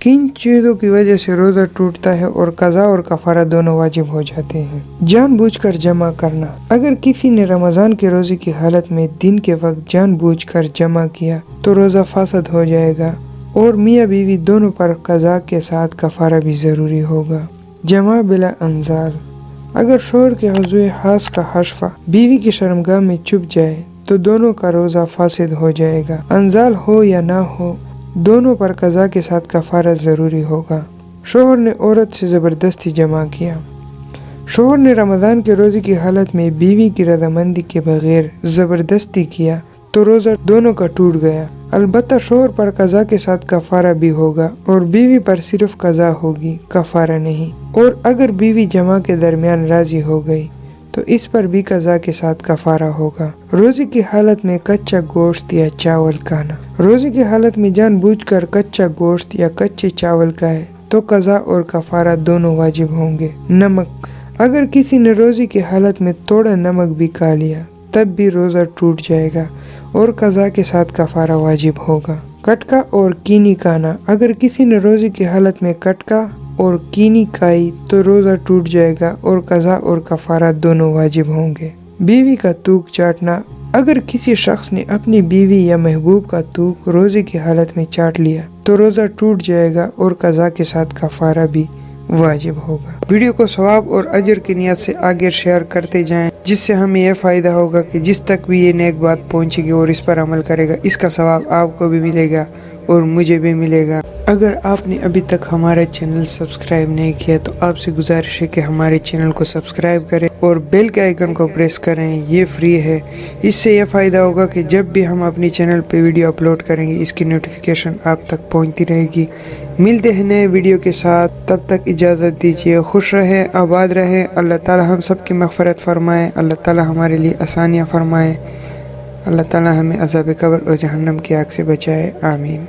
किन चीज़ों की वजह से रोज़ा टूटता है और कज़ा और कफ़ारा दोनों वाजिब हो जाते हैं। जानबूझकर जमा करना। अगर किसी ने रमज़ान के रोज़े की हालत में दिन के वक्त जानबूझकर जमा किया तो रोज़ा फासद हो जाएगा और मियाँ बीवी दोनों पर कज़ा के साथ कफ़ारा भी ज़रूरी होगा। जमा बिला अंजाल। अगर शोहर के हुज़ूर हास का हशफा बीवी की शर्मगाह में चुप जाए तो दोनों का रोज़ा फासिद हो जाएगा। अंजाल हो या ना हो, दोनों पर कज़ा के साथ कफ़ारा ज़रूरी होगा। शोहर ने औरत से ज़बरदस्ती जमा किया। शोहर ने रमज़ान के रोज़े की हालत में बीवी की रज़ामंदी के बगैर ज़बरदस्ती किया तो रोज़ा दोनों का टूट गया। अलबत्ता शोहर पर कज़ा के साथ कफ़ारा भी होगा और बीवी पर सिर्फ कज़ा होगी, कफ़ारा नहीं। और अगर बीवी जमा के दरमियान राज़ी हो गई तो इस पर भी कज़ा के साथ कफ़ारा होगा। रोज़े की हालत में कच्चा गोश्त या चावल खाना। रोज़े की हालत में जानबूझकर कच्चा गोश्त या कच्चे चावल खाए तो कज़ा और कफ़ारा दोनों वाजिब होंगे। नमक। अगर किसी ने रोज़े की हालत में थोड़ा नमक भी खा लिया तब भी रोज़ा टूट जाएगा और कज़ा के साथ कफ़ारा वाजिब होगा। कटका और कीनी खाना। अगर किसी ने रोज़े की हालत में कटका और कीनी खाई तो रोज़ा टूट जाएगा और कज़ा और कफ़ारा दोनों वाजिब होंगे। बीवी का तूक चाटना। अगर किसी शख्स ने अपनी बीवी या महबूब का तूक रोज़े की हालत में चाट लिया तो रोज़ा टूट जाएगा और कज़ा के साथ कफ़ारा भी वाजिब होगा। वीडियो को सवाब और अजर की नियत से आगे शेयर करते जाएं, जिससे हमें यह फ़ायदा होगा कि जिस तक भी ये नेक बात पहुंचेगी और इस पर अमल करेगा, इसका सवाब आपको भी मिलेगा और मुझे भी मिलेगा। अगर आपने अभी तक हमारा चैनल सब्सक्राइब नहीं किया तो आपसे गुजारिश है कि हमारे चैनल को सब्सक्राइब करें और बेल के आइकन को प्रेस करें। ये फ्री है। इससे यह फ़ायदा होगा कि जब भी हम अपने चैनल पे वीडियो अपलोड करेंगे इसकी नोटिफिकेशन आप तक पहुंचती रहेगी। मिलते हैं नए वीडियो के साथ, तब तक इजाज़त दीजिए। खुश रहें, आबाद रहें। अल्लाह ताला हम सब की मग़फ़िरत फ़रमाए। अल्लाह ताला हमारे लिए आसानियाँ फ़रमाए। अल्लाह ताला हमें अज़ाब क़ब्र और जहन्नम की आग से बचाए। आमीन।